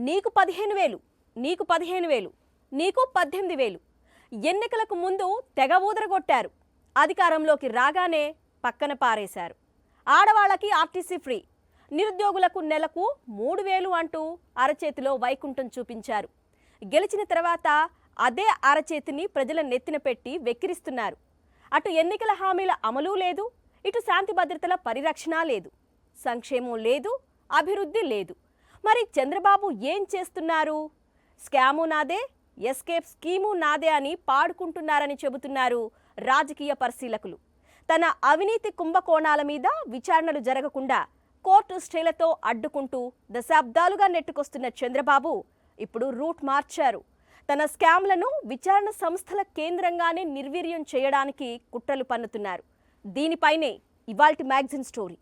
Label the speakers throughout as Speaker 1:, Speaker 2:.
Speaker 1: నీకు 15,000, నీకు 15,000, నీకు 18,000. ఎన్నికలకు ముందు తెగ ఊదరగొట్టారు. అధికారంలోకి రాగానే పక్కన పారేశారు. ఆడవాళ్ళకి ఆర్టీసీ ఫ్రీ, నిరుద్యోగులకు నెలకు 3,000 అంటూ అరచేతిలో వైకుంఠం చూపించారు. గెలిచిన తర్వాత అదే అరచేతిని ప్రజల నెత్తిన పెట్టి వెక్కిరిస్తున్నారు. అటు ఎన్నికల హామీల అమలు లేదు, ఇటు శాంతి భద్రతల పరిరక్షణ లేదు, సంక్షేమం లేదు, అభివృద్ధి లేదు. మరి చంద్రబాబు ఏం చేస్తున్నారు? స్కాము నాదే, ఎస్కేప్ స్కీము నాదే అని పాడుకుంటున్నారని చెబుతున్నారు రాజకీయ పరిశీలకులు. తన అవినీతి కుంభకోణాల మీద విచారణలు జరగకుండా కోర్టు స్టేలతో అడ్డుకుంటూ దశాబ్దాలుగా నెట్టుకొస్తున్న చంద్రబాబు ఇప్పుడు రూట్ మార్చారు. తన స్కామ్లను విచారణ సంస్థల కేంద్రంగానే నిర్వీర్యం చేయడానికి కుట్రలు పన్నుతున్నారు. దీనిపైనే ఇవాల్టి మ్యాగజైన్ స్టోరీ.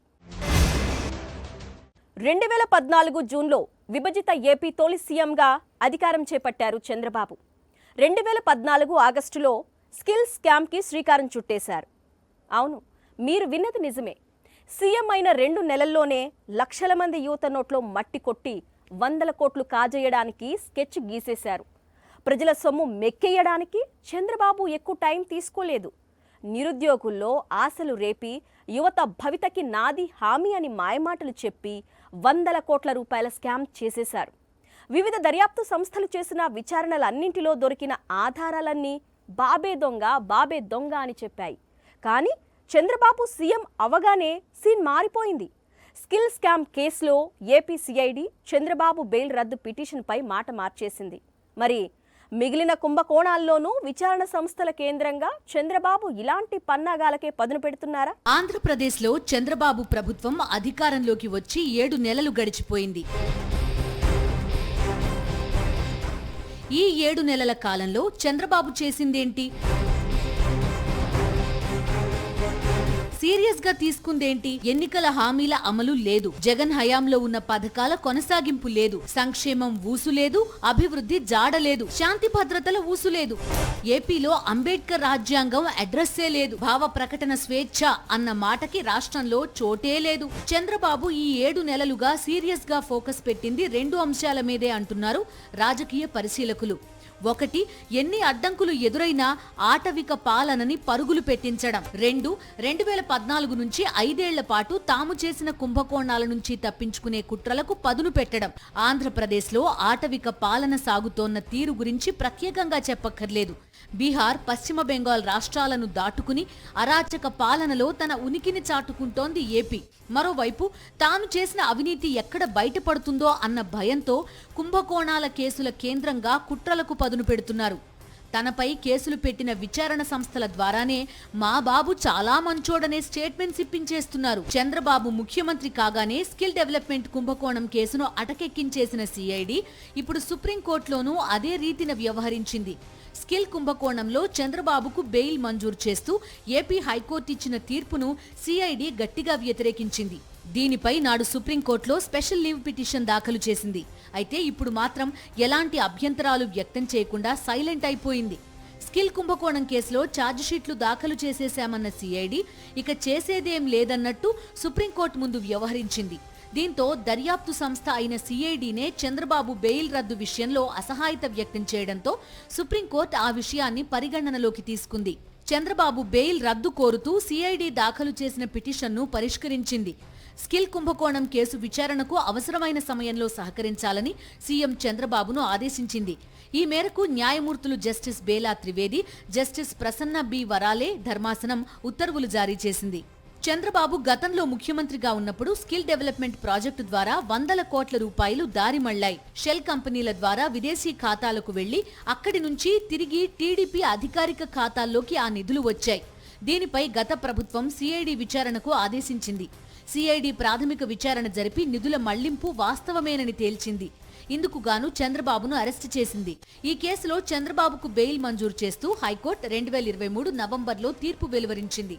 Speaker 1: 2014 జూన్లో విభజిత ఏపీ తొలి సీఎంగా అధికారం చేపట్టారు చంద్రబాబు. 2014 ఆగస్టులో స్కిల్ స్కామ్కి శ్రీకారం చుట్టేశారు. అవును, మీరు విన్నది నిజమే. సీఎం అయిన 2 నెలల్లోనే లక్షల మంది యువత నోట్లో మట్టి కొట్టి 100 కోట్లు కాజేయడానికి స్కెచ్ గీసేశారు. ప్రజల సొమ్ము మెక్కేయడానికి చంద్రబాబు ఎక్కువ టైం తీసుకోలేదు. నిరుద్యోగుల్లో ఆశలు రేపి యువత భవితకి నాది హామీ అని మాయమాటలు చెప్పి 100 కోట్ల రూపాయల స్కామ్ చేసేశారు. వివిధ దర్యాప్తు సంస్థలు చేసిన విచారణలన్నింటిలో దొరికిన ఆధారాలన్నీ బాబే దొంగ, బాబే దొంగ అని చెప్పాయి. కానీ చంద్రబాబు సీఎం అవగానే సీన్ మారిపోయింది. స్కిల్ స్కామ్ కేసులో ఏపీ సిఐడి చంద్రబాబు బెయిల్ రద్దు పిటిషన్పై మాట మార్చేసింది. మరి మిగిలిన కుంభకోణాల్లోనూ విచారణ సంస్థల కేంద్రంగా చంద్రబాబు ఇలాంటి పన్నాగాలకే పదును పెడుతున్నారా?
Speaker 2: ఆంధ్రప్రదేశ్లో చంద్రబాబు ప్రభుత్వం అధికారంలోకి వచ్చి 7 నెలలు గడిచిపోయింది. ఈ 7 నెలల కాలంలో చంద్రబాబు చేసిందేంటి? సీరియస్ గా తీసుకుందేంటి? ఎన్నికల హామీల అమలు లేదు, జగన్ హయాంలో ఉన్న పథకాల కొనసాగింపు లేదు, సంక్షేమం ఊసు లేదు, అభివృద్ధి జాడలేదు, శాంతి భద్రతల ఊసు లేదు, ఏపీలో అంబేద్కర్ రాజ్యాంగం అడ్రస్సే లేదు, భావ ప్రకటన స్వేచ్ఛ అన్న మాటకి రాష్ట్రంలో చోటే లేదు. చంద్రబాబు ఈ 7 నెలలుగా సీరియస్ గా ఫోకస్ పెట్టింది 2 అంశాల మీదే అంటున్నారు రాజకీయ పరిశీలకులు. 1, ఎన్ని అడ్డంకులు ఎదురైనా ఆటవిక పాలనని పరుగులు పెట్టించడం. 2, 2014 నుంచి 5 ఏళ్ల పాటు తాము చేసిన కుంభకోణాల నుంచి తప్పించుకునే కుట్రలకు పదును పెట్టడం. ఆంధ్రప్రదేశ్లో ఆటవిక పాలన సాగుతోన్న తీరు గురించి ప్రత్యేకంగా చెప్పక్కర్లేదు. బీహార్, పశ్చిమ బెంగాల్ రాష్ట్రాలను దాటుకుని అరాచక పాలనలో తన ఉనికిని చాటుకుంటోంది ఏపీ. మరోవైపు తాను చేసిన అవినీతి ఎక్కడ బయటపడుతుందో అన్న భయంతో కుంభకోణాల కేసుల కేంద్రంగా కుట్రలకు పదును పెడుతున్నారు. తనపై కేసులు పెట్టిన విచారణ సంస్థల ద్వారానే మా బాబు చాలా మంచోడనే స్టేట్మెంట్స్ ఇప్పించేస్తున్నారు. చంద్రబాబు ముఖ్యమంత్రి కాగానే స్కిల్ డెవలప్మెంట్ కుంభకోణం కేసును అటకెక్కించేసిన సిఐడి ఇప్పుడు సుప్రీంకోర్టులోనూ అదే రీతిన వ్యవహరించింది. స్కిల్ కుంభకోణంలో చంద్రబాబుకు బెయిల్ మంజూరు చేస్తూ ఏపీ హైకోర్టు ఇచ్చిన తీర్పును సిఐడి గట్టిగా వ్యతిరేకించింది. దీనిపై నాడు సుప్రీంకోర్టులో స్పెషల్ లీవ్ పిటిషన్ దాఖలు చేసింది. అయితే ఇప్పుడు మాత్రం ఎలాంటి అభ్యంతరాలు వ్యక్తం చేయకుండా సైలెంట్ అయిపోయింది. స్కిల్ కుంభకోణం కేసులో ఛార్జిషీట్లు దాఖలు చేసేశామన్న సిఐడి ఇక చేసేదేం లేదన్నట్టు సుప్రీంకోర్టు ముందు వ్యవహరించింది. దీంతో దర్యాప్తు సంస్థ అయిన సిఐడినే చంద్రబాబు బెయిల్ రద్దు విషయంలో అసహాయత వ్యక్తం చేయడంతో సుప్రీంకోర్టు ఆ విషయాన్ని పరిగణనలోకి తీసుకుంది. చంద్రబాబు బెయిల్ రద్దు కోరుతూ సిఐడి దాఖలు చేసిన పిటిషన్ను పరిష్కరించింది. స్కిల్ కుంభకోణం కేసు విచారణకు అవసరమైన సమయంలో సహకరించాలని సీఎం చంద్రబాబును ఆదేశించింది. ఈ మేరకు న్యాయమూర్తులు justice Bela Trivedi, justice Prasanna B Varale ధర్మాసనం ఉత్తర్వులు జారీ చేసింది. చంద్రబాబు గతంలో ముఖ్యమంత్రిగా ఉన్నప్పుడు స్కిల్ డెవలప్మెంట్ ప్రాజెక్టు ద్వారా 100 కోట్ల రూపాయలు దారి మళ్లాయి. షెల్ కంపెనీల ద్వారా విదేశీ ఖాతాలకు వెళ్లి అక్కడి నుంచి తిరిగి టీడీపీ అధికారిక ఖాతాల్లోకి ఆ నిధులు వచ్చాయి. దీనిపై గత ప్రభుత్వం సిఐడి విచారణకు ఆదేశించింది. సిఐడి ప్రాథమిక విచారణ జరిపి నిధుల మళ్లింపు వాస్తవమేనని తేల్చింది. ఇందుకు గాను చంద్రబాబును అరెస్టు చేసింది. ఈ కేసులో చంద్రబాబుకు బెయిల్ మంజూరు చేస్తూ హైకోర్టు 2023 నవంబర్లో తీర్పు వెలువరించింది.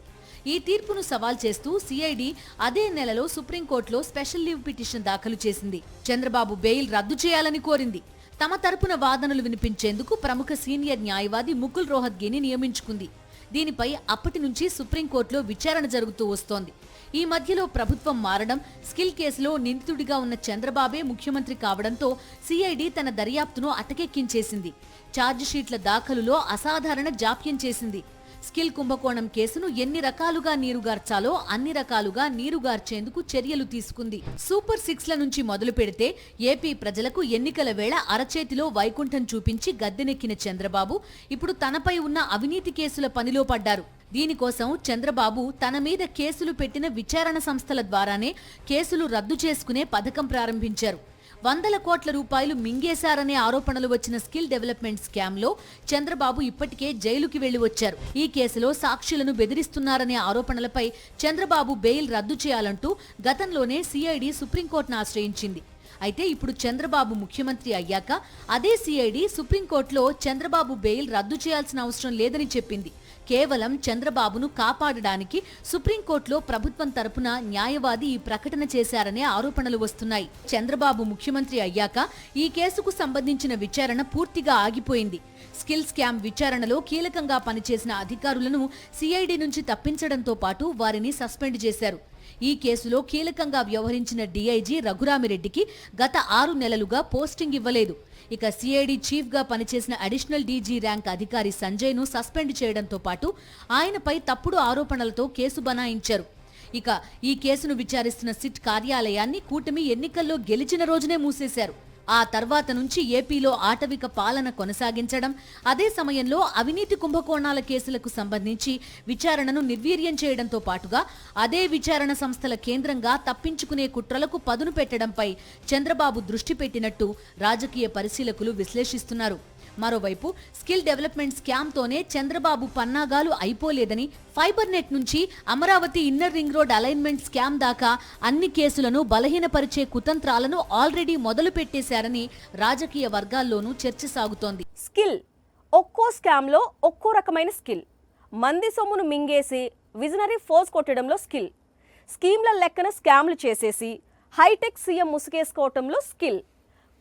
Speaker 2: ఈ తీర్పును సవాల్ చేస్తూ సిఐడి అదే నెలలో సుప్రీంకోర్టులో స్పెషల్ లీవ్ పిటిషన్ దాఖలు చేసింది. చంద్రబాబు బెయిల్ రద్దు చేయాలని కోరింది. తమ తరపున వాదనలు వినిపించేందుకు ప్రముఖ సీనియర్ న్యాయవాది ముకుల్ రోహత్గీని నియమించుకుంది. దీనిపై అప్పటి నుంచి సుప్రీంకోర్టులో విచారణ జరుగుతూ వస్తోంది. ఈ మధ్యలో ప్రభుత్వం మారడం, స్కిల్ కేసులో నిందితుడిగా ఉన్న చంద్రబాబే ముఖ్యమంత్రి కావడంతో సిఐడి తన దర్యాప్తును అటకెక్కించేసింది. ఛార్జిషీట్ల దాఖలులో అసాధారణ జాప్యం చేసింది. స్కిల్ కుంభకోణం కేసును ఎన్ని రకాలుగా నీరుగార్చాలో అన్ని రకాలుగా నీరుగార్చేందుకు చర్యలు తీసుకుంది. సూపర్ 6ల నుంచి మొదలు పెడితే ఏపీ ప్రజలకు ఎన్నికల వేళ అరచేతిలో వైకుంఠం చూపించి గద్దెనెక్కిన చంద్రబాబు ఇప్పుడు తనపై ఉన్న అవినీతి కేసుల పనిలో పడ్డారు. దీనికోసం చంద్రబాబు తన మీద కేసులు పెట్టిన విచారణ సంస్థల ద్వారానే కేసులు రద్దు చేసుకునే పథకం ప్రారంభించారు. 100 కోట్ల రూపాయలు మింగేశారనే ఆరోపణలు వచ్చిన స్కిల్ డెవలప్మెంట్ స్కామ్ లో చంద్రబాబు ఇప్పటికే జైలుకి వెళ్లి వచ్చారు. ఈ కేసులో సాక్షులను బెదిరిస్తున్నారనే ఆరోపణలపై చంద్రబాబు బెయిల్ రద్దు చేయాలంటూ గతంలోనే సిఐడి సుప్రీంకోర్టును ఆశ్రయించింది. అయితే ఇప్పుడు చంద్రబాబు ముఖ్యమంత్రి అయ్యాక అదే సిఐడి సుప్రీంకోర్టులో చంద్రబాబు బెయిల్ రద్దు చేయాల్సిన అవసరం లేదని చెప్పింది. కేవలం చంద్రబాబును కాపాడడానికి సుప్రీంకోర్టులో ప్రభుత్వం తరపున న్యాయవాది ఈ ప్రకటన చేశారనే ఆరోపణలు వస్తున్నాయి. చంద్రబాబు ముఖ్యమంత్రి అయ్యాక ఈ కేసుకు సంబంధించిన విచారణ పూర్తిగా ఆగిపోయింది. స్కిల్ స్కామ్ విచారణలో కీలకంగా పనిచేసిన అధికారులను సిఐడి నుంచి తప్పించడంతో పాటు వారిని సస్పెండ్ చేశారు. ఈ కేసులో కీలకంగా వ్యవహరించిన డీఐజీ రఘురామిరెడ్డికి గత 6 నెలలుగా పోస్టింగ్ ఇవ్వలేదు. ఇక సిఐడి చీఫ్ గా పనిచేసిన అడిషనల్ డీజీ ర్యాంక్ అధికారి సంజయ్ ను సస్పెండ్ చేయడంతో పాటు ఆయనపై తప్పుడు ఆరోపణలతో కేసు బనాయించారు. ఇక ఈ కేసును విచారిస్తున్న సిట్ కార్యాలయాన్ని కూటమి ఎన్నికల్లో గెలిచిన రోజునే మూసేశారు. ఆ తర్వాత నుంచి ఏపీలో ఆటవిక పాలన కొనసాగించడం, అదే సమయంలో అవినీతి కుంభకోణాల కేసులకు సంబంధించి విచారణను నిర్వీర్యం చేయడంతో పాటుగా అదే విచారణ సంస్థల కేంద్రంగా తప్పించుకునే కుట్రలకు పదును పెట్టడంపై చంద్రబాబు దృష్టి పెట్టినట్టు రాజకీయ పరిశీలకులు విశ్లేషిస్తున్నారు. మరోవైపు స్కిల్ డెవలప్మెంట్ స్కామ్ తోనే చంద్రబాబు పన్నాగాలు అయిపోలేదని, ఫైబర్ నెట్ నుంచి Amaravati inner ring road alignment scam దాకా అన్ని కేసులను బలహీనపరిచే కుతంత్రాలను ఆల్రెడీ మొదలు పెట్టేశారని రాజకీయ వర్గాల్లోనూ చర్చ సాగుతోంది.
Speaker 1: స్కిల్ ఒక్కో స్కామ్లో ఒక్కో రకమైన స్కిల్. మంది సొమ్మును మింగేసి విజనరీ ఫోర్స్ కొట్టడంలో స్కిల్, స్కీమ్ల లెక్కన స్కామ్లు చేసేసి హైటెక్ సీఎం ముసుగేసుకోవటంలో స్కిల్,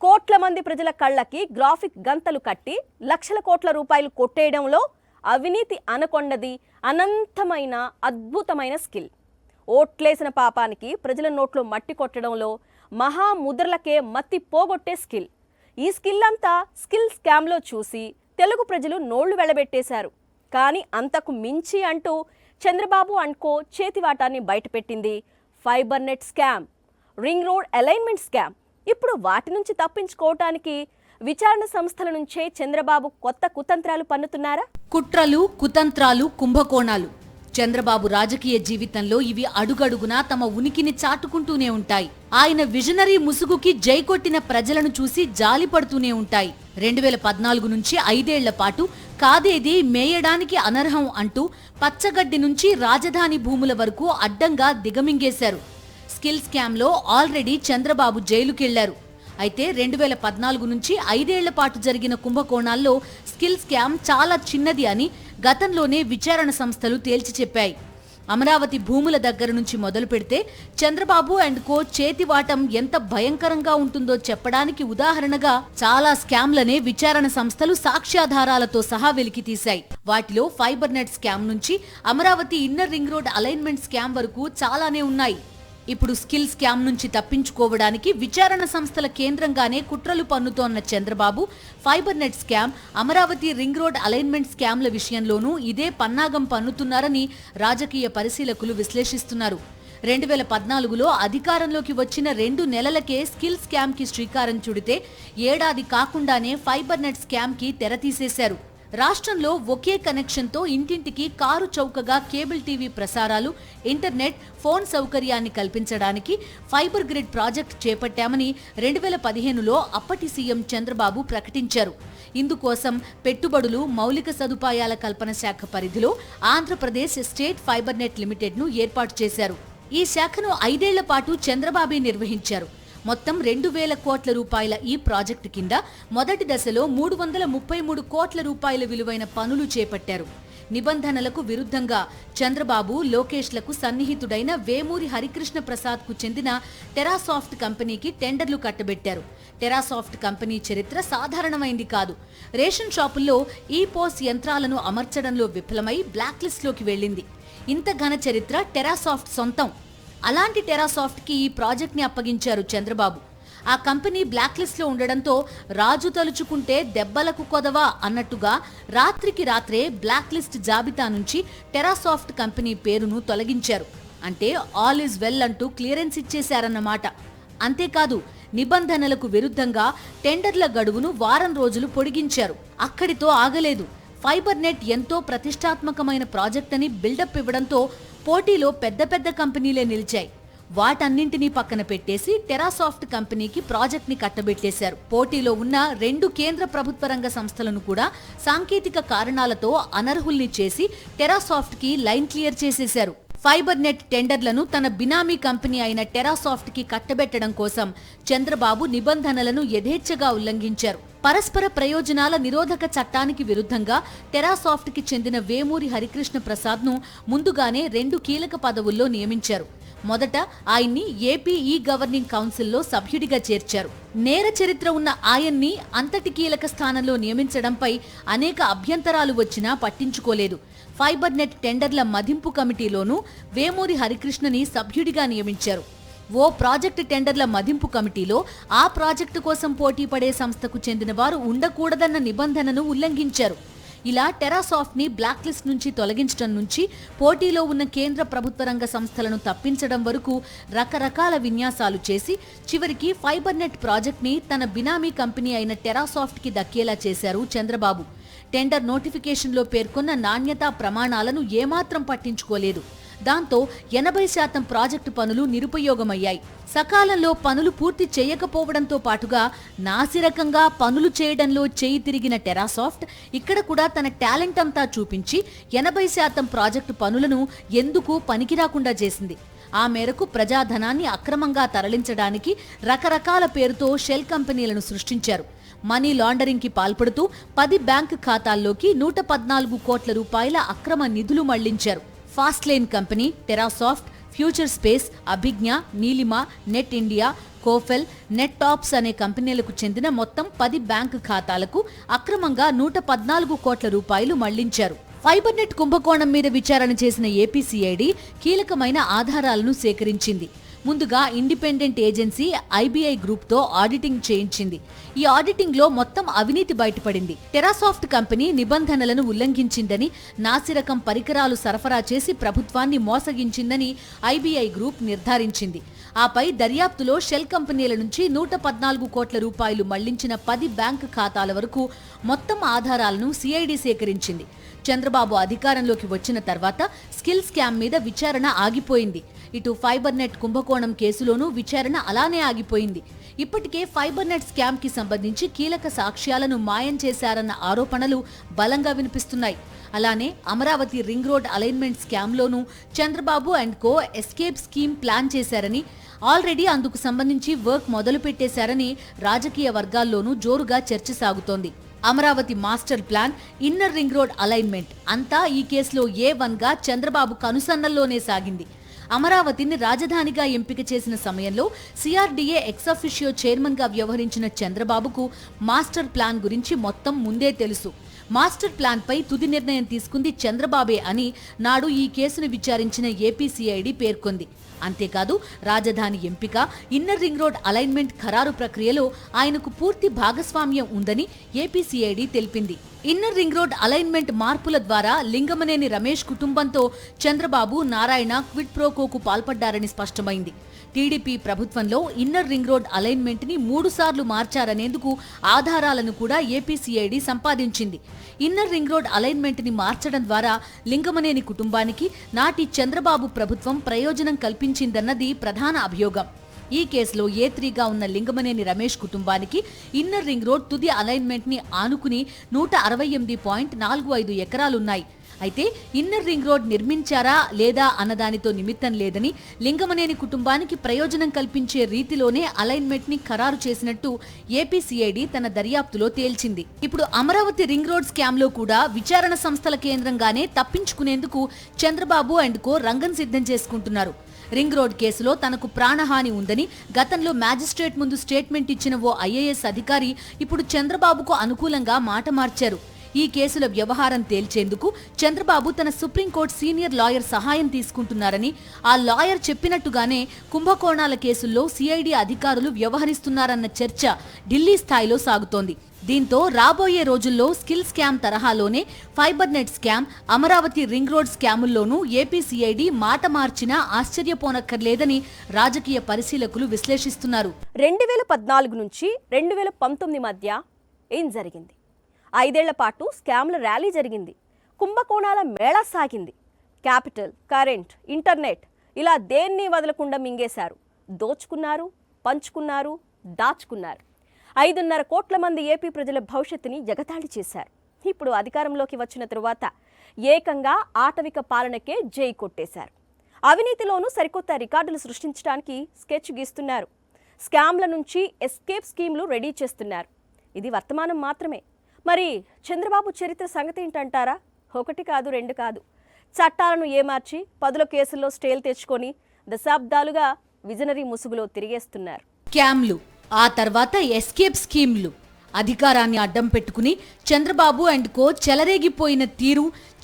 Speaker 1: కోట్ల మంది ప్రజల కళ్ళకి గ్రాఫిక్ గంతలు కట్టి లక్షల కోట్ల రూపాయలు కొట్టేయడంలో అవినీతి అనకొండది అనంతమైన అద్భుతమైన స్కిల్, ఓట్లేసిన పాపానికి ప్రజల నోట్లో మట్టి కొట్టడంలో మహాముద్రలకే మత్తి పోగొట్టే స్కిల్. ఈ స్కిల్ అంతా స్కిల్ స్కామ్లో చూసి తెలుగు ప్రజలు నోళ్లు వెళ్లబెట్టేశారు. కానీ అంతకు మించి అంటూ చంద్రబాబు అండ్కో చేతివాటాన్ని బయటపెట్టింది fibre net scam, ring road alignment scam. ఇప్పుడు వాటి నుంచి తప్పించుకోవటానికి విచారణ సంస్థల నుంచే చంద్రబాబు కొత్త కుతంత్రాలు పన్నుతున్నారా?
Speaker 2: కుట్రలు, కుతంత్రాలు, కుంభకోణాలు. చంద్రబాబు రాజకీయ జీవితంలో ఇవి అడుగడుగునా తమ ఉనికిని చాటుకుంటూనే ఉంటాయి. ఆయన విజనరీ ముసుగుకి జై కొట్టిన ప్రజలను చూసి జాలి పడుతూనే ఉంటాయి. 2014 నుంచి 5 ఏళ్ల పాటు కాదేది మేయడానికి అనర్హం అంటూ పచ్చగడ్డి నుంచి రాజధాని భూముల వరకు అడ్డంగా దిగమింగేశారు. స్కిల్ స్కామ్ లో ఆల్రెడీ చంద్రబాబు జైలుకెళ్లారు. అయితే 2014 నుంచి 5 ఏళ్ల పాటు జరిగిన కుంభకోణాల్లో స్కిల్ స్కామ్ చాలా చిన్నది అని గతంలోనే విచారణ సంస్థలు తేల్చి చెప్పాయి. అమరావతి భూముల దగ్గర నుంచి మొదలు పెడితే చంద్రబాబు అండ్ కో చేతివాటం ఎంత భయంకరంగా ఉంటుందో చెప్పడానికి ఉదాహరణగా చాలా స్కామ్లనే విచారణ సంస్థలు సాక్ష్యాధారాలతో సహా వెలికి తీశాయి. వాటిలో ఫైబర్ నెట్ స్కామ్ నుంచి Amaravati inner ring road alignment scam వరకు చాలానే ఉన్నాయి. ఇప్పుడు స్కిల్ స్కామ్ నుంచి తప్పించుకోవడానికి విచారణ సంస్థల కేంద్రంగానే కుట్రలు పన్నుతోన్న Chandrababu fibre net scam, Amaravati ring road alignment స్కామ్ల విషయంలోనూ ఇదే పన్నాగం పన్నుతున్నారని రాజకీయ పరిశీలకులు విశ్లేషిస్తున్నారు. 2014లో అధికారంలోకి వచ్చిన 2 నెలలకే స్కిల్ స్కామ్ కి శ్రీకారం చుడితే ఏడాది కాకుండానే ఫైబర్ నెట్ స్కామ్ కి తెరతీసేశారు. రాష్ట్రంలో ఒకే కనెక్షన్తో ఇంటింటికి కారు చౌకగా కేబుల్ టీవీ ప్రసారాలు, ఇంటర్నెట్, ఫోన్ సౌకర్యాన్ని కల్పించడానికి ఫైబర్ గ్రిడ్ ప్రాజెక్ట్ చేపట్టామని 2015లో అప్పటి సీఎం చంద్రబాబు ప్రకటించారు. ఇందుకోసం పెట్టుబడులు, మౌలిక సదుపాయాల కల్పన శాఖ పరిధిలో ఆంధ్రప్రదేశ్ స్టేట్ ఫైబర్ నెట్ లిమిటెడ్ను ఏర్పాటు చేశారు. ఈ శాఖను 5 ఏళ్ల పాటు చంద్రబాబే నిర్వహించారు. మొత్తం 2000 కోట్ల రూపాయల ఈ ప్రాజెక్టు కింద మొదటి దశలో 333 కోట్ల రూపాయల విలువైన పనులు చేపట్టారు. నిబంధనలకు విరుద్ధంగా చంద్రబాబు, లోకేష్లకు సన్నిహితుడైన వేమూరి హరికృష్ణ ప్రసాద్ కు చెందిన టెరాసాఫ్ట్ కంపెనీకి టెండర్లు కట్టబెట్టారు. టెరాసాఫ్ట్ కంపెనీ చరిత్ర సాధారణమైంది కాదు. రేషన్ షాపుల్లో ఈ-పోస్ యంత్రాలను అమర్చడంలో విఫలమై బ్లాక్ లిస్ట్ లోకి వెళ్లింది. ఇంత ఘన చరిత్ర టెరాసాఫ్ట్ సొంతం. అలాంటి టెరాసాఫ్ట్కి ఈ ప్రాజెక్ట్ని అప్పగించారు చంద్రబాబు. ఆ కంపెనీ బ్లాక్ లిస్ట్లో ఉండడంతో రాజు తలుచుకుంటే దెబ్బలకు కొదవా అన్నట్టుగా రాత్రికి రాత్రే బ్లాక్ లిస్ట్ జాబితా నుంచి టెరాసాఫ్ట్ కంపెనీ పేరును తొలగించారు. అంటే ఆల్ ఈజ్ వెల్ అంటూ క్లియరెన్స్ ఇచ్చేశారన్నమాట. అంతేకాదు, నిబంధనలకు విరుద్ధంగా టెండర్ల గడువును వారం రోజులు పొడిగించారు. అక్కడితో ఆగలేదు. ఫైబర్ నెట్ ఎంతో ప్రతిష్టాత్మకమైన ప్రాజెక్ట్ అని బిల్డప్ ఇవ్వడంతో పోటీలో పెద్ద పెద్ద కంపెనీలే నిలిచాయి. వాటన్నింటినీ పక్కన పెట్టేసి టెరాసాఫ్ట్ కంపెనీకి ప్రాజెక్ట్ ని కట్టబెట్టేశారు. పోటీలో ఉన్న 2 కేంద్ర ప్రభుత్వ రంగ సంస్థలను కూడా సాంకేతిక కారణాలతో అనర్హుల్ని చేసి టెరాసాఫ్ట్ కి లైన్ క్లియర్ చేసేశారు. ఫైబర్ నెట్ టెండర్లను తన బినామీ కంపెనీ అయిన టెరాసాఫ్ట్ కి కట్టబెట్టడం కోసం చంద్రబాబు నిబంధనలను యథేచ్ఛగా ఉల్లంఘించారు. పరస్పర ప్రయోజనాల నిరోధక చట్టానికి విరుద్ధంగా టెరాసాఫ్ట్ కి చెందిన వేమూరి హరికృష్ణ ప్రసాద్ ను ముందుగానే 2 కీలక పదవుల్లో నియమించారు. మొదట ఆయన్ని ఏపీ ఈ గవర్నింగ్ కౌన్సిల్లో సభ్యుడిగా చేర్చారు. నేర చరిత్ర ఉన్న ఆయన్ని అంతటి కీలక స్థానంలో నియమించడంపై అనేక అభ్యంతరాలు వచ్చినా పట్టించుకోలేదు. ఫైబర్ నెట్ టెండర్ల మదింపు కమిటీలోనూ వేమూరి హరికృష్ణని సభ్యుడిగా నియమించారు. ఓ ప్రాజెక్టు టెండర్ల మదింపు కమిటీలో ఆ ప్రాజెక్టు కోసం పోటీ పడే సంస్థకు చెందిన వారు ఉండకూడదన్న నిబంధనను ఉల్లంఘించారు. ఇలా టెరాసాఫ్ట్ ని బ్లాక్ లిస్ట్ నుంచి తొలగించడం నుంచి పోటీలో ఉన్న కేంద్ర ప్రభుత్వ రంగ సంస్థలను తప్పించడం వరకు రకరకాల విన్యాసాలు చేసి చివరికి ఫైబర్ నెట్ ప్రాజెక్ట్ ని తన బినామీ కంపెనీ అయిన టెరాసాఫ్ట్ కి దక్కేలా చేశారు చంద్రబాబు. టెండర్ నోటిఫికేషన్లో పేర్కొన్న నాణ్యతా ప్రమాణాలను ఏమాత్రం పట్టించుకోలేదు. దాంతో 80% ప్రాజెక్టు పనులు నిరుపయోగమయ్యాయి. సకాలంలో పనులు పూర్తి చేయకపోవడంతో పాటుగా నాసిరకంగా పనులు చేయడంలో చేయి తిరిగిన టెరాసాఫ్ట్ ఇక్కడ కూడా తన టాలెంట్ అంతా చూపించి 80% ప్రాజెక్టు పనులను ఎందుకు పనికిరాకుండా చేసింది. ఆ మేరకు ప్రజాధనాన్ని అక్రమంగా తరలించడానికి రకరకాల పేరుతో షెల్ కంపెనీలను సృష్టించారు. మనీ లాండరింగ్ కి పాల్పడుతూ 10 బ్యాంకు ఖాతాల్లోకి 114 కోట్ల రూపాయల అక్రమ నిధులు మళ్లించారు. Fast Line company, Terasoft, Future Space, Abhijna, Neelima, Net India, Kofel, Net Tops అనే కంపెనీలకు చెందిన మొత్తం 10 బ్యాంకు ఖాతాలకు అక్రమంగా 114 కోట్ల రూపాయలు మళ్లించారు. ఫైబర్ నెట్ కుంభకోణం మీద విచారణ చేసిన ఏపీసీఐడి కీలకమైన ఆధారాలను సేకరించింది. ముందుగా ఇండిపెండెంట్ ఏజెన్సీ ఐబీఐ గ్రూప్ తో ఆడిటింగ్ చేయించింది. ఈ ఆడిటింగ్ లో మొత్తం అవినీతి బయటపడింది. టెరాసాఫ్ట్ కంపెనీ నిబంధనలను ఉల్లంఘించిందని, నాసిరకం పరికరాలు సరఫరా చేసి ప్రభుత్వాన్ని మోసగించిందని ఐబీఐ గ్రూప్ నిర్ధారించింది. ఆపై దర్యాప్తులో షెల్ కంపెనీల నుంచి 114 కోట్ల రూపాయలు మళ్లించిన 10 బ్యాంకు ఖాతాల వరకు మొత్తం ఆధారాలను సిఐడి సేకరించింది. చంద్రబాబు అధికారంలోకి వచ్చిన తర్వాత స్కిల్ స్కామ్ మీద విచారణ ఆగిపోయింది. ఇటు ఫైబర్ నెట్ కుంభకోణం కేసులోనూ విచారణ అలానే ఆగిపోయింది. ఇప్పటికే ఫైబర్ నెట్ స్కామ్ కి సంబంధించి కీలక సాక్ష్యాలను మాయం చేశారన్న ఆరోపణలు బలంగా వినిపిస్తున్నాయి. అలానే అమరావతి రింగ్ రోడ్ అలైన్మెంట్ స్కామ్లోనూ Chandrababu and co escape scheme plan చేశారని, ఆల్రెడీ అందుకు సంబంధించి వర్క్ మొదలు పెట్టేశారని రాజకీయ వర్గాల్లోనూ జోరుగా చర్చ సాగుతోంది. Amaravati master plan, inner ring road alignment అంతా ఈ కేసులో A1గా చంద్రబాబు కనుసన్నల్లోనే సాగింది. అమరావతిని రాజధానిగా ఎంపిక చేసిన సమయంలో సిఆర్డీఏ ఎక్సఫిషియో చైర్మన్ గా వ్యవహరించిన చంద్రబాబుకు మాస్టర్ ప్లాన్ గురించి మొత్తం ముందే తెలుసు. మాస్టర్ ప్లాన్ పై తుది నిర్ణయం తీసుకుంది చంద్రబాబే అని నాడు ఈ కేసును విచారించిన ఏపీసీఐడి పేర్కొంది. అంతేకాదు, రాజధాని ఎంపిక, ఇన్నర్ రింగ్ రోడ్ అలైన్మెంట్ ఖరారు ప్రక్రియలో ఆయనకు పూర్తి భాగస్వామ్యం ఉందని ఏపీసీఐడి తెలిపింది. ఇన్నర్ రింగ్ రోడ్ అలైన్మెంట్ మార్పుల ద్వారా లింగమనేని రమేష్ కుటుంబంతో చంద్రబాబు, నారాయణ క్విడ్ ప్రోకోకు పాల్పడ్డారని స్పష్టమైంది. టీడీపీ ప్రభుత్వంలో ఇన్నర్ రింగ్ రోడ్ అలైన్మెంట్ ని 3 సార్లు మార్చారనేందుకు ఆధారాలను కూడా ఏపీసీఐడి సంపాదించింది. ఇన్నర్ రింగ్ రోడ్ అలైన్మెంట్ ని మార్చడం ద్వారా లింగమనేని కుటుంబానికి నాటి చంద్రబాబు ప్రభుత్వం ప్రయోజనం కల్పించిందన్నది ప్రధాన అభియోగం. ఈ కేసులో A3గా ఉన్న లింగమనేని రమేష్ కుటుంబానికి ఇన్నర్ రింగ్ రోడ్ తుది అలైన్మెంట్ ని ఆనుకుని 168.45 ఎకరాలున్నాయి. అయితే ఇన్నర్ రింగ్ రోడ్ నిర్మించారా లేదా అన్నదానితో నిమిత్తం లేదని, లింగమనేని కుటుంబానికి ప్రయోజనం కల్పించే రీతిలోనే అలైన్మెంట్ ని ఖరారు చేసినట్టు ఏపీసీఐడి తన దర్యాప్తులో తేల్చింది. ఇప్పుడు అమరావతి రింగ్ రోడ్ స్కామ్ లో కూడా విచారణ సంస్థల కేంద్రంగానే తప్పించుకునేందుకు చంద్రబాబు అండ్ కో రంగం సిద్ధం చేసుకుంటున్నారు. రింగ్ రోడ్ కేసులో తనకు ప్రాణహాని ఉందని గతంలో మ్యాజిస్ట్రేట్ ముందు స్టేట్మెంట్ ఇచ్చిన ఓ ఐఏఎస్ అధికారి ఇప్పుడు చంద్రబాబుకు అనుకూలంగా మాట మార్చారు. ఈ కేసుల వ్యవహారం తేల్చేందుకు చంద్రబాబు తన సుప్రీంకోర్టు సీనియర్ లాయర్ సహాయం తీసుకుంటున్నారని, ఆ లాయర్ చెప్పినట్టుగానే కుంభకోణాల కేసుల్లో సిఐడి అధికారులు వ్యవహరిస్తున్నారన్న చర్చ ఢిల్లీ స్థాయిలో సాగుతోంది. దీంతో రాబోయే రోజుల్లో స్కిల్ స్కామ్ తరహాలోనే fibre net scam, Amaravati ring road స్కాముల్లోనూ ఏపీ సిఐడి మాట మార్చినా ఆశ్చర్యపోనక్కర్లేదని రాజకీయ పరిశీలకులు విశ్లేషిస్తున్నారు.
Speaker 1: 2014 నుంచి 2019 మధ్య ఏం జరిగింది? 5 ఏళ్ల పాటు స్కామ్ల ర్యాలీ జరిగింది. కుంభకోణాల మేళా సాగింది. క్యాపిటల్, కరెంట్, ఇంటర్నెట్ ఇలా దేన్ని వదలకుండా మింగేశారు. దోచుకున్నారు, పంచుకున్నారు, దాచుకున్నారు. 5.5 కోట్ల మంది ఏపీ ప్రజల భవిష్యత్తుని ఎగతాళి చేశారు. ఇప్పుడు అధికారంలోకి వచ్చిన తరువాత ఏకంగా ఆటవిక పాలనకే జై కొట్టేశారు. అవినీతిలోనూ సరికొత్త రికార్డులు సృష్టించడానికి స్కెచ్ గీస్తున్నారు. స్కామ్ల నుంచి ఎస్కేప్ స్కీమ్లు రెడీ చేస్తున్నారు. ఇది వర్తమానం మాత్రమే. మరి చంద్రబాబు చరిత్ర సంగతి ఏంటంటారా? 1 కాదు 2 కాదు. చట్టాలను ఏమార్చి 10 కేసుల్లో స్టేలు తెచ్చుకొని దశాబ్దాలుగా విజనరీ ముసుగులో తిరిగేస్తున్నారు.
Speaker 2: క్యామ్లు, ఆ తర్వాత ఎస్కేప్ స్కీమ్లు. అధికారాన్ని అడ్డం పెట్టుకుని చంద్రబాబు అండ్ కో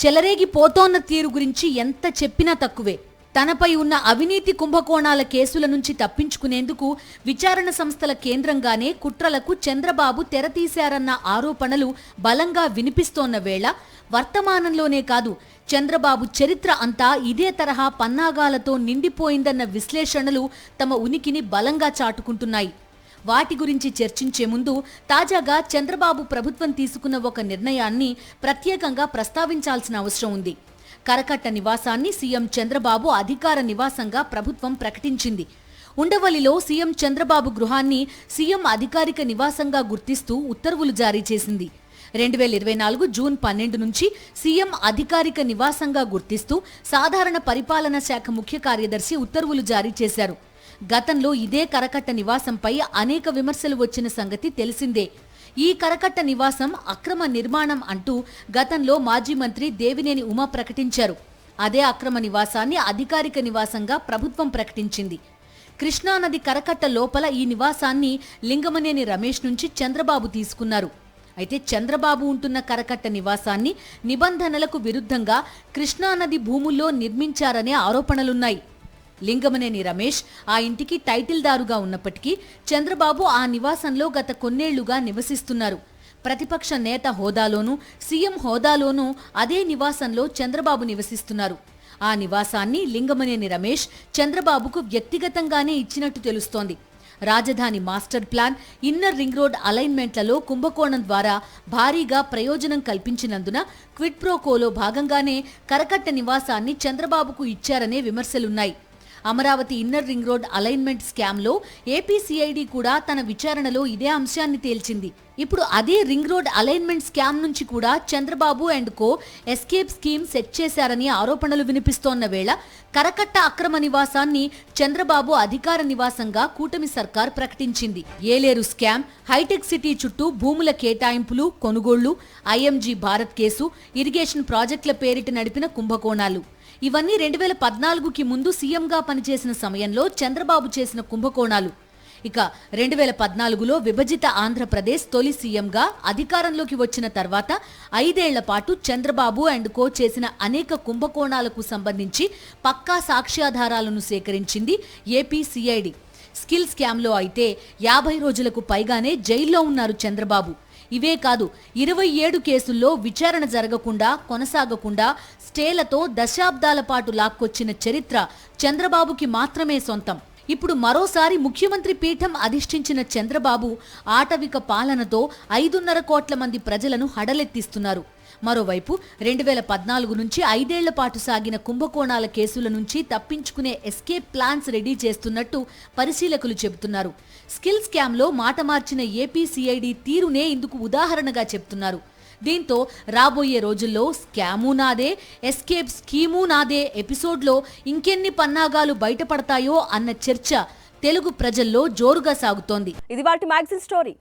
Speaker 2: చెలరేగిపోతోన్న తీరు గురించి ఎంత చెప్పినా తక్కువే. తనపై ఉన్న అవినీతి కుంభకోణాల కేసుల నుంచి తప్పించుకునేందుకు విచారణ సంస్థల కేంద్రంగానే కుట్రలకు చంద్రబాబు తెరతీశారన్న ఆరోపణలు బలంగా వినిపిస్తోన్న వేళ వర్తమానంలోనే కాదు, చంద్రబాబు చరిత్ర అంతా ఇదే తరహా పన్నాగాలతో నిండిపోయిందన్న విశ్లేషణలు తమ ఉనికిని బలంగా చాటుకుంటున్నాయి. వాటి గురించి చర్చించే ముందు తాజాగా చంద్రబాబు ప్రభుత్వం తీసుకున్న ఒక నిర్ణయాన్ని ప్రత్యేకంగా ప్రస్తావించాల్సిన అవసరం ఉంది. కరకట్ట నివాసాన్ని సీఎం చంద్రబాబు అధికార నివాసంగా ప్రభుత్వం ప్రకటించింది. ఉండవల్లిలో సీఎం చంద్రబాబు గృహాన్ని సీఎం అధికారిక నివాసంగా గుర్తిస్తూ ఉత్తర్వులు జారీ చేసింది. 2024 జూన్ 12 నుంచి సీఎం అధికారిక నివాసంగా గుర్తిస్తూ సాధారణ పరిపాలనా శాఖ ముఖ్య కార్యదర్శి ఉత్తర్వులు జారీ చేశారు. గతంలో ఇదే కరకట్ట నివాసంపై అనేక విమర్శలు వచ్చిన సంగతి తెలిసిందే. ఈ కరకట్ట నివాసం అక్రమ నిర్మాణం అంటూ గతంలో మాజీ మంత్రి దేవినేని ఉమా ప్రకటించారు. అదే అక్రమ నివాసాన్ని అధికారిక నివాసంగా ప్రభుత్వం ప్రకటించింది. కృష్ణానది కరకట్ట లోపల ఈ నివాసాన్ని లింగమనేని రమేష్ నుంచి చంద్రబాబు తీసుకున్నారు. అయితే చంద్రబాబు ఉంటున్న కరకట్ట నివాసాన్ని నిబంధనలకు విరుద్ధంగా కృష్ణానది భూముల్లో నిర్మించారనే ఆరోపణలున్నాయి. లింగమనేని రమేష్ ఆ ఇంటికి టైటిల్దారుగా ఉన్నప్పటికీ చంద్రబాబు ఆ నివాసంలో గత కొన్నేళ్లుగా నివసిస్తున్నారు. ప్రతిపక్ష నేత హోదాలోనూ సీఎం హోదాలోనూ అదే నివాసంలో చంద్రబాబు నివసిస్తున్నారు. ఆ నివాసాన్ని లింగమనేని రమేష్ చంద్రబాబుకు వ్యక్తిగతంగానే ఇచ్చినట్టు తెలుస్తోంది. రాజధాని master plan, inner ring road అలైన్మెంట్లలో కుంభకోణం ద్వారా భారీగా ప్రయోజనం కల్పించినందున క్విడ్ ప్రో కోలో భాగంగానే కరకట్ట నివాసాన్ని చంద్రబాబుకు ఇచ్చారనే విమర్శలున్నాయి. Amaravati inner ring road alignment స్కామ్లో ఏపీ సిఐడి కూడా తన విచారణలో ఇదే అంశాన్ని తేల్చింది. ఇప్పుడు అదే రింగ్ రోడ్ అలైన్మెంట్ స్కామ్ నుంచి కూడా Chandrababu and co escape scheme set చేశారని ఆరోపణలు వినిపిస్తోన్న వేళ కరకట్ట అక్రమ నివాసాన్ని చంద్రబాబు అధికార నివాసంగా కూటమి సర్కార్ ప్రకటించింది. ఏలేరు స్కామ్, హైటెక్ సిటీ చుట్టూ భూముల కేటాయింపులు, కొనుగోళ్లు, ఐఎంజీ భారత్ కేసు, ఇరిగేషన్ ప్రాజెక్టుల పేరిట నడిపిన కుంభకోణాలు ఇవన్నీ 2014కి ముందు సీఎంగా పనిచేసిన సమయంలో చంద్రబాబు చేసిన కుంభకోణాలు. ఇక 2014లో విభజిత ఆంధ్రప్రదేశ్ తొలి సీఎంగా అధికారంలోకి వచ్చిన తర్వాత 5 ఏళ్ల పాటు చంద్రబాబు అండ్ కో చేసిన అనేక కుంభకోణాలకు సంబంధించి పక్కా సాక్ష్యాధారాలను సేకరించింది ఏపీ సిఐడి. స్కిల్ స్కామ్లో అయితే 50 రోజులకు పైగానే జైల్లో ఉన్నారు చంద్రబాబు. ఇవే కాదు, 27 కేసుల్లో విచారణ జరగకుండా, కొనసాగకుండా స్టేలతో దశాబ్దాల పాటు లాక్కొచ్చిన చరిత్ర చంద్రబాబుకి మాత్రమే సొంతం. ఇప్పుడు మరోసారి ముఖ్యమంత్రి పీఠం అధిష్ఠించిన చంద్రబాబు ఆటవిక పాలనతో 5.5 కోట్ల మంది ప్రజలను హడలెత్తిస్తున్నారు. మరోవైపు 2014 నుంచి 5 ఏళ్ల పాటు సాగిన కుంభకోణాల కేసుల నుంచి తప్పించుకునే ఎస్కేప్ ప్లాన్స్ రెడీ చేస్తున్నట్టు పరిశీలకులు చెబుతున్నారు. స్కిల్ స్కామ్లో మాట మార్చిన ఏపీ సిఐడి తీరునే ఇందుకు ఉదాహరణగా చెప్తున్నారు. దీంతో రాబోయే రోజుల్లో స్కాము నాదే, ఎస్కేప్ స్కీము నాదే ఎపిసోడ్లో ఇంకెన్ని పన్నాగాలు బయటపడతాయో అన్న చర్చ తెలుగు ప్రజల్లో జోరుగా సాగుతోంది.
Speaker 1: ఇది వాటి మ్యాగజైన్ స్టోరీ.